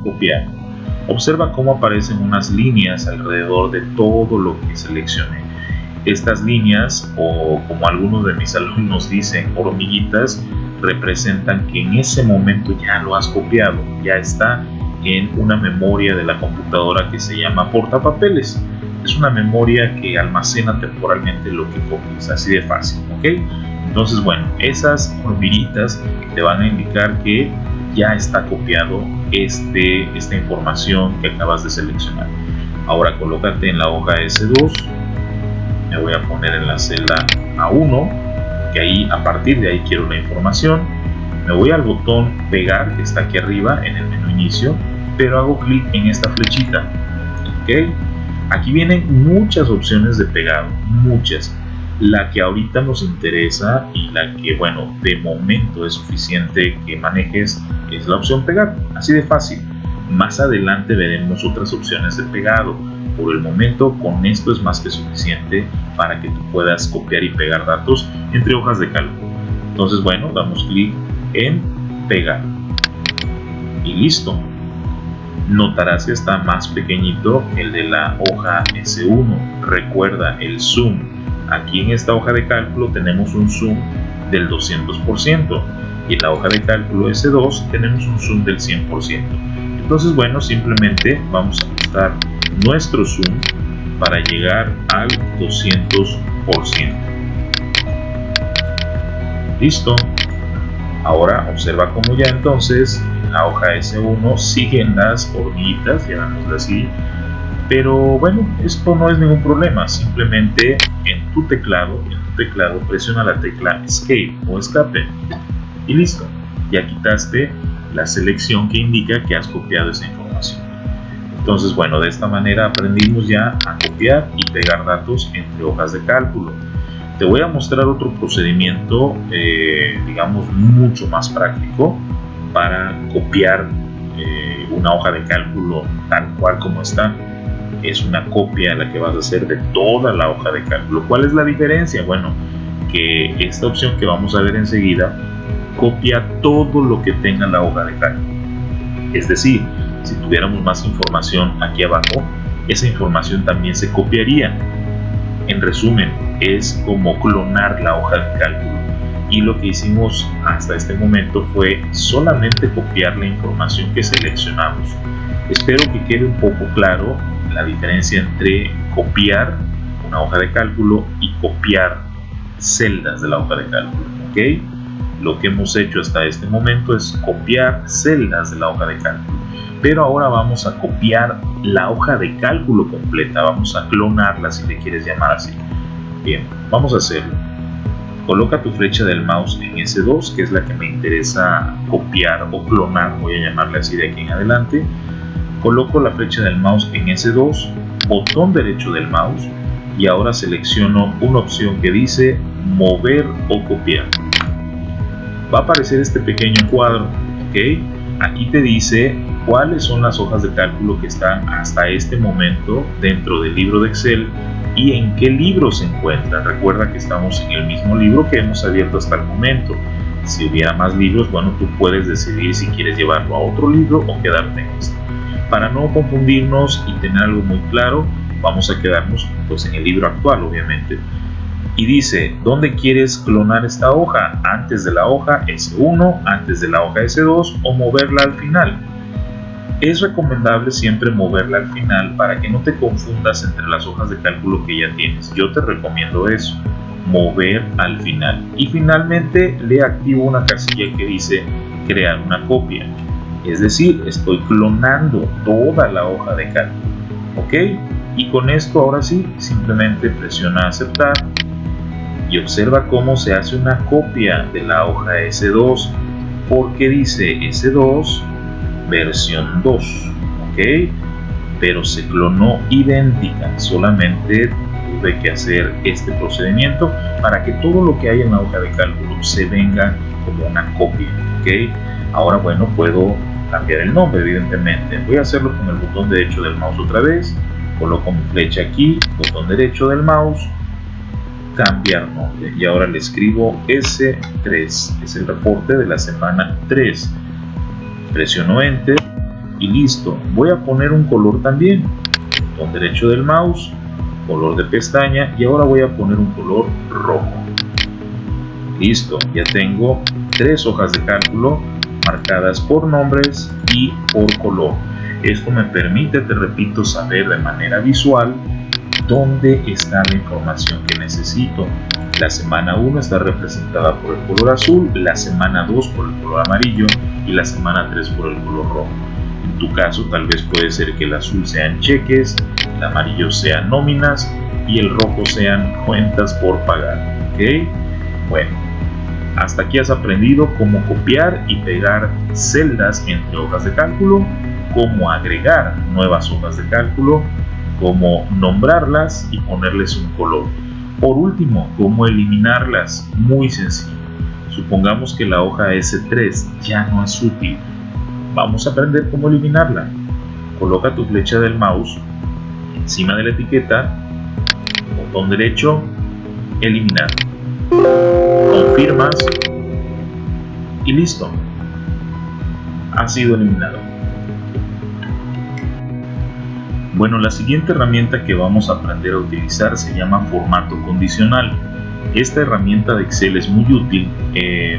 Copiar. Observa cómo aparecen unas líneas alrededor de todo lo que seleccioné. Estas líneas, o como algunos de mis alumnos dicen, hormiguitas, representan que en ese momento ya lo has copiado, ya está en una memoria de la computadora que se llama portapapeles. Es una memoria que almacena temporalmente lo que copias, así de fácil, ¿ok? Entonces, bueno, esas hormiguitas te van a indicar que ya está copiado esta información que acabas de seleccionar. Ahora colócate en la hoja S2, me voy a poner en la celda A1, que ahí, a partir de ahí quiero la información. Me voy al botón pegar que está aquí arriba en el menú inicio, pero hago clic en esta flechita. ¿Ok? Aquí vienen muchas opciones de pegado, muchas. La que ahorita nos interesa y la que, bueno, de momento es suficiente que manejes es la opción pegar, así de fácil. Más adelante veremos otras opciones de pegado. Por el momento, con esto es más que suficiente para que tú puedas copiar y pegar datos entre hojas de cálculo. Entonces, bueno, damos clic en pegar y listo. Notarás que está más pequeñito el de la hoja S1. Recuerda el zoom. Aquí en esta hoja de cálculo tenemos un zoom del 200% y en la hoja de cálculo S2 tenemos un zoom del 100%. Entonces, bueno, simplemente vamos a ajustar nuestro zoom para llegar al 200%. Listo. Ahora observa cómo ya entonces en la hoja S1 siguen las hormiguitas, llamémoslo así. Pero bueno, esto no es ningún problema, simplemente en tu teclado presiona la tecla Escape o escape y listo, ya quitaste la selección que indica que has copiado esa información. Entonces, bueno, de esta manera aprendimos ya a copiar y pegar datos entre hojas de cálculo. Te voy a mostrar otro procedimiento, digamos, mucho más práctico para copiar una hoja de cálculo tal cual como está. Es una copia la que vas a hacer de toda la hoja de cálculo. ¿Cuál es la diferencia? Bueno, que esta opción que vamos a ver enseguida copia todo lo que tenga la hoja de cálculo. Es decir, si tuviéramos más información aquí abajo, esa información también se copiaría. En resumen, es como clonar la hoja de cálculo. Y lo que hicimos hasta este momento fue solamente copiar la información que seleccionamos. Espero que quede un poco claro la diferencia entre copiar una hoja de cálculo y copiar celdas de la hoja de cálculo. ¿Ok? Lo que hemos hecho hasta este momento es copiar celdas de la hoja de cálculo. Pero ahora vamos a copiar la hoja de cálculo completa. Vamos a clonarla, si le quieres llamar así. Bien, vamos a hacerlo. Coloca tu flecha del mouse en S2, que es la que me interesa copiar o clonar, voy a llamarle así de aquí en adelante. Coloco la flecha del mouse en S2, botón derecho del mouse, y ahora selecciono una opción que dice mover o copiar. Va a aparecer este pequeño cuadro, ¿ok? Aquí te dice cuáles son las hojas de cálculo que están hasta este momento dentro del libro de Excel y en qué libro se encuentran. Recuerda que estamos en el mismo libro que hemos abierto hasta el momento. Si hubiera más libros, bueno, tú puedes decidir si quieres llevarlo a otro libro o quedarte en este. Para no confundirnos y tener algo muy claro, vamos a quedarnos pues en el libro actual, obviamente. Y dice, ¿dónde quieres clonar esta hoja? Antes de la hoja S1, antes de la hoja S2 o moverla al final. Es recomendable siempre moverla al final para que no te confundas entre las hojas de cálculo que ya tienes. Yo te recomiendo eso, mover al final. Y finalmente le activo una casilla que dice crear una copia. Es decir, estoy clonando toda la hoja de cálculo. ¿Ok? Y con esto ahora sí, simplemente presiona aceptar. Y observa cómo se hace una copia de la hoja S2, porque dice S2 versión 2, ¿ok? Pero se clonó idéntica, solamente tuve que hacer este procedimiento para que todo lo que hay en la hoja de cálculo se venga como una copia, ¿ok? Ahora, bueno, puedo cambiar el nombre, evidentemente. Voy a hacerlo con el botón derecho del mouse otra vez, coloco mi flecha aquí, botón derecho del mouse, cambiar nombre, y ahora le escribo S3, es el reporte de la semana 3. Presiono enter y listo. Voy a poner un color también, botón derecho del mouse, color de pestaña, y ahora voy a poner un color rojo. Listo, ya tengo 3 hojas de cálculo marcadas por nombres y por color. Esto me permite, te repito, saber de manera visual dónde está la información que necesito. La semana 1 está representada por el color azul, la semana 2 por el color amarillo y la semana 3 por el color rojo. En tu caso tal vez puede ser que el azul sean cheques, el amarillo sean nóminas y el rojo sean cuentas por pagar. ¿Ok? Bueno, hasta aquí has aprendido cómo copiar y pegar celdas entre hojas de cálculo, cómo agregar nuevas hojas de cálculo, cómo nombrarlas y ponerles un color. Por último, cómo eliminarlas. Muy sencillo. Supongamos que la hoja S3 ya no es útil. Vamos a aprender cómo eliminarla. Coloca tu flecha del mouse encima de la etiqueta, botón derecho, eliminar. Confirmas y listo. Ha sido eliminado. Bueno, la siguiente herramienta que vamos a aprender a utilizar se llama formato condicional. Esta herramienta de Excel es muy útil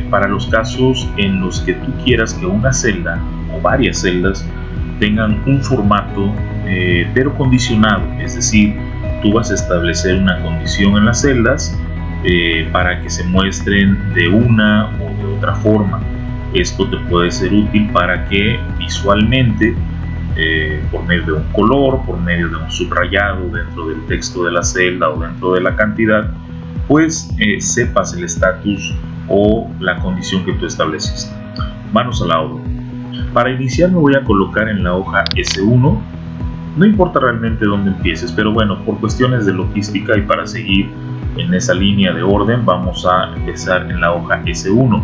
para los casos en los que tú quieras que una celda o varias celdas tengan un formato pero condicionado, es decir, tú vas a establecer una condición en las celdas para que se muestren de una o de otra forma. Esto te puede ser útil para que visualmente por medio de un color, por medio de un subrayado dentro del texto de la celda o dentro de la cantidad, pues sepas el estatus o la condición que tú estableciste. Manos a la obra. Para iniciar me voy a colocar en la hoja S1. No importa realmente dónde empieces, pero bueno, por cuestiones de logística y para seguir en esa línea de orden, vamos a empezar en la hoja S1.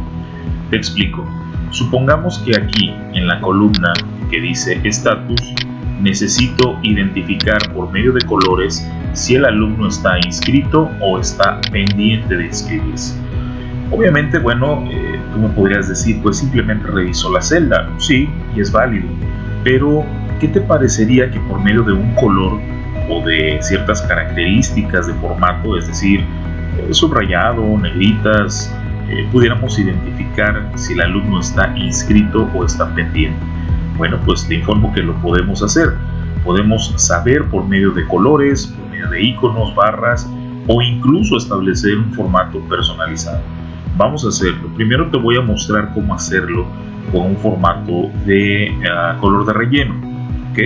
Te explico. Supongamos que aquí en la columna que dice estatus, necesito identificar por medio de colores si el alumno está inscrito o está pendiente de inscribirse. Obviamente, bueno, Tú me podrías decir, pues simplemente reviso la celda. Sí, y es válido. Pero, ¿qué te parecería que por medio de un color o de ciertas características de formato, es decir, subrayado, negritas, pudiéramos identificar si el alumno está inscrito o está pendiente? Bueno, pues te informo que lo podemos hacer. Podemos saber por medio de colores, por medio de iconos, barras o incluso establecer un formato personalizado. Vamos a hacerlo. Primero te voy a mostrar cómo hacerlo con un formato de color de relleno, ¿ok?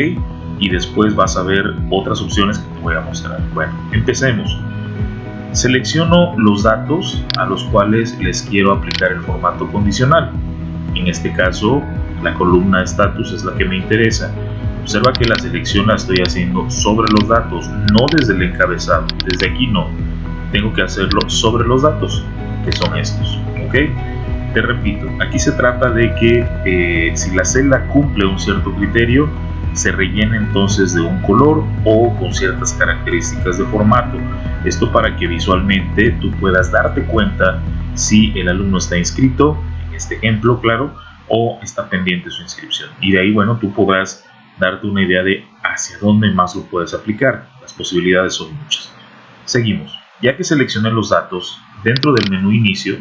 Y después vas a ver otras opciones que te voy a mostrar. Bueno, empecemos. Selecciono los datos a los cuales les quiero aplicar el formato condicional. En este caso, la columna status es la que me interesa. Observa que la selección la estoy haciendo sobre los datos, no desde el encabezado. Desde aquí no. Tengo que hacerlo sobre los datos, que son estos, ¿ok? Te repito, aquí se trata de que si la celda cumple un cierto criterio, se rellena entonces de un color o con ciertas características de formato. Esto para que visualmente tú puedas darte cuenta si el alumno está inscrito, en este ejemplo, claro, o está pendiente su inscripción. Y de ahí, bueno, tú podrás darte una idea de hacia dónde más lo puedes aplicar. Las posibilidades son muchas. Seguimos. Ya que seleccioné los datos, dentro del menú inicio,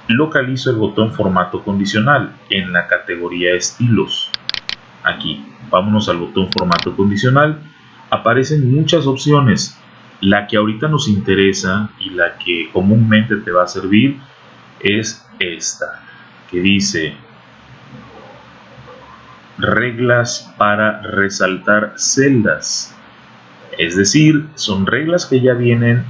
localizo el botón formato condicional en la categoría estilos. Aquí, vámonos al botón formato condicional. Aparecen muchas opciones. La que ahorita nos interesa y la que comúnmente te va a servir es esta, que dice reglas para resaltar celdas. Es decir, son reglas que ya vienen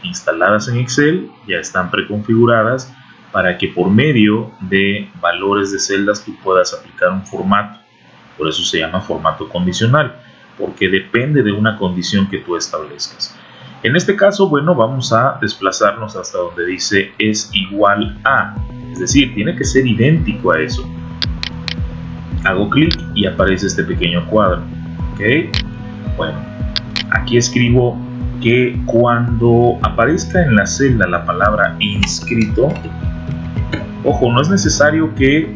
instaladas en Excel, ya están preconfiguradas para que por medio de valores de celdas tú puedas aplicar un formato. Por eso se llama formato condicional, porque depende de una condición que tú establezcas. En este caso, bueno, vamos a desplazarnos hasta donde dice es igual a, es decir, tiene que ser idéntico a eso. Hago clic y aparece este pequeño cuadro, ¿ok? Bueno, aquí escribo que cuando aparezca en la celda la palabra inscrito, ojo, no es necesario que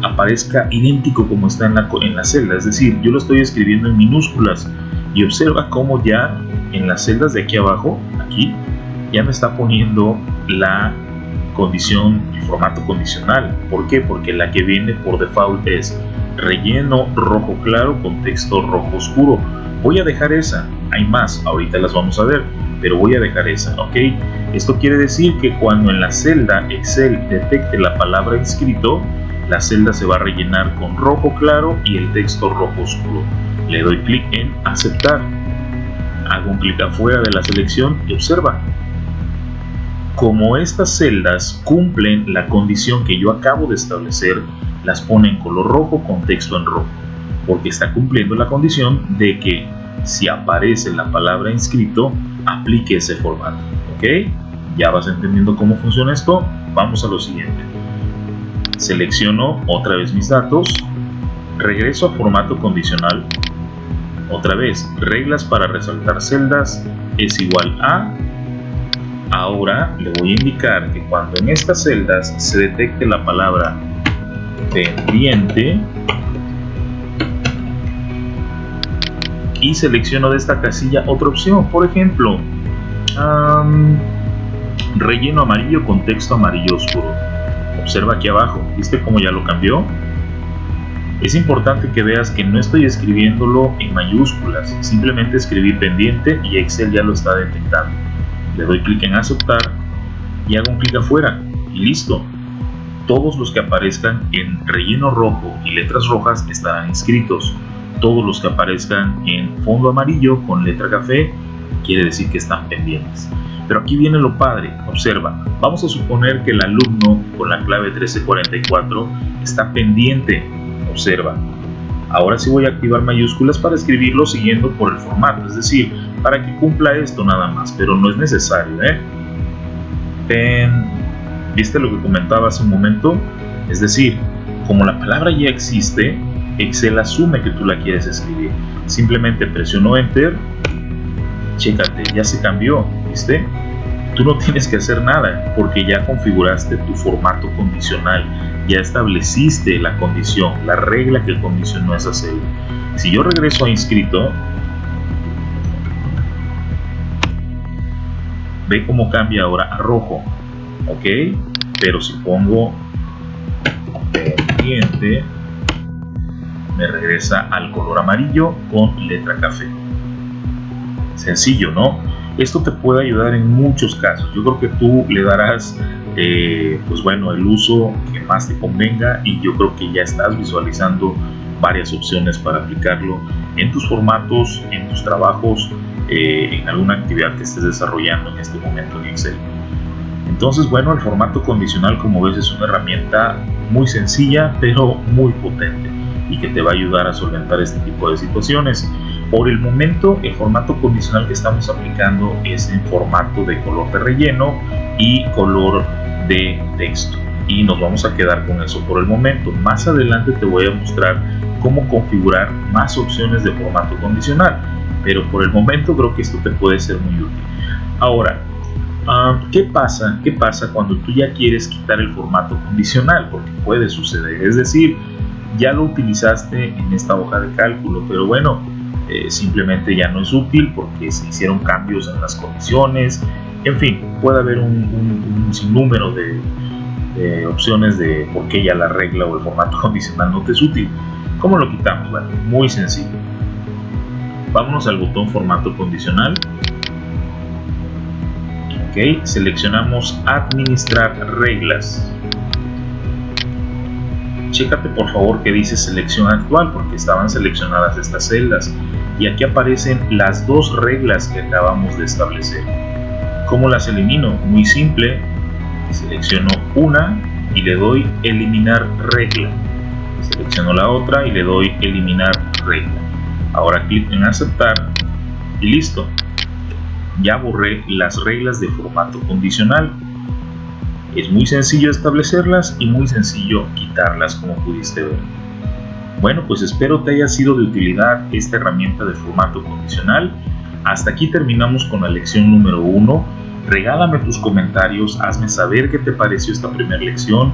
aparezca idéntico como está en la celda, es decir, yo lo estoy escribiendo en minúsculas y observa cómo ya en las celdas de aquí abajo, aquí, ya me está poniendo la condición, el formato condicional. ¿Por qué? Porque la que viene por default es relleno rojo claro con texto rojo oscuro. Voy a dejar esa, hay más, ahorita las vamos a ver, pero voy a dejar esa, ¿ok? Esto quiere decir que cuando en la celda Excel detecte la palabra inscrito, la celda se va a rellenar con rojo claro y el texto rojo oscuro. Le doy clic en aceptar. Hago un clic afuera de la selección y observa. Como estas celdas cumplen la condición que yo acabo de establecer, las pone en color rojo con texto en rojo, porque está cumpliendo la condición de que si aparece la palabra inscrito, aplique ese formato, ¿ok? Ya vas entendiendo cómo funciona esto. Vamos a lo siguiente. Selecciono otra vez mis datos, regreso a formato condicional, otra vez reglas para resaltar celdas es igual a. Ahora le voy a indicar que cuando en estas celdas se detecte la palabra pendiente y selecciono de esta casilla otra opción, por ejemplo relleno amarillo con texto amarillo oscuro. Observa aquí abajo, ¿viste cómo ya lo cambió? Es importante que veas que no estoy escribiéndolo en mayúsculas, simplemente escribí pendiente y Excel ya lo está detectando. Le doy clic en aceptar y hago un clic afuera y listo. Todos los que aparezcan en relleno rojo y letras rojas estarán inscritos. Todos los que aparezcan en fondo amarillo con letra café quiere decir que están pendientes. Pero aquí viene lo padre, observa, vamos a suponer que el alumno con la clave 1344 está pendiente, observa. Ahora sí voy a activar mayúsculas para escribirlo siguiendo por el formato, es decir, para que cumpla esto nada más, pero no es necesario, ¿Viste lo que comentaba hace un momento? Es decir, como la palabra ya existe, Excel asume que tú la quieres escribir. Simplemente presiono Enter, chécate, ya se cambió, ¿viste? tú no tienes que hacer nada porque ya configuraste tu formato condicional, ya estableciste la condición, la regla que condicionó esa celda. Si yo regreso a inscrito, ve cómo cambia ahora a rojo, ok, pero si pongo pendiente, me regresa al color amarillo con letra café. Sencillo, ¿no? Esto te puede ayudar en muchos casos. Yo creo que tú le darás pues bueno, el uso que más te convenga, y yo creo que ya estás visualizando varias opciones para aplicarlo en tus formatos, en tus trabajos, en alguna actividad que estés desarrollando en este momento en Excel. Entonces, bueno, el formato condicional, como ves, es una herramienta muy sencilla pero muy potente y que te va a ayudar a solventar este tipo de situaciones. Por el momento, el formato condicional que estamos aplicando es en formato de color de relleno y color de texto, y nos vamos a quedar con eso por el momento. Más adelante te voy a mostrar cómo configurar más opciones de formato condicional, pero por el momento creo que esto te puede ser muy útil. Ahora, ¿qué pasa cuando tú ya quieres quitar el formato condicional? Porque puede suceder, es decir, ya lo utilizaste en esta hoja de cálculo, pero bueno, simplemente ya no es útil porque se hicieron cambios en las condiciones. En fin, puede haber un sinnúmero de opciones de por qué ya la regla o el formato condicional no te es útil. ¿Cómo lo quitamos? Bueno, muy sencillo. Vámonos al botón formato condicional. Ok, seleccionamos administrar reglas. Chécate por favor que dice selección actual, porque estaban seleccionadas estas celdas y aquí aparecen las dos reglas que acabamos de establecer. ¿Cómo las elimino? Muy simple, selecciono una y le doy eliminar regla, selecciono la otra y le doy eliminar regla. Ahora clic en aceptar y listo, ya borré las reglas de formato condicional. Es muy sencillo establecerlas y muy sencillo quitarlas, como pudiste ver. Bueno, pues espero te haya sido de utilidad esta herramienta de formato condicional. Hasta aquí terminamos con la lección número 1. Regálame tus comentarios, hazme saber qué te pareció esta primera lección.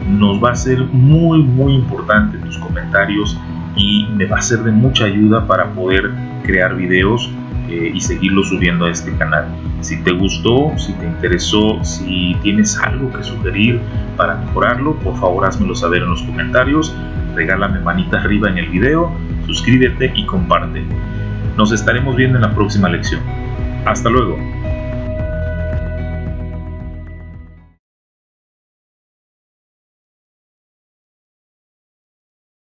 Nos va a ser muy importante tus comentarios y me va a ser de mucha ayuda para poder crear videos y seguirlo subiendo a este canal. Si te gustó, si te interesó, si tienes algo que sugerir para mejorarlo, por favor házmelo saber en los comentarios, regálame manita arriba en el video, suscríbete y comparte. Nos estaremos viendo en la próxima lección. Hasta luego.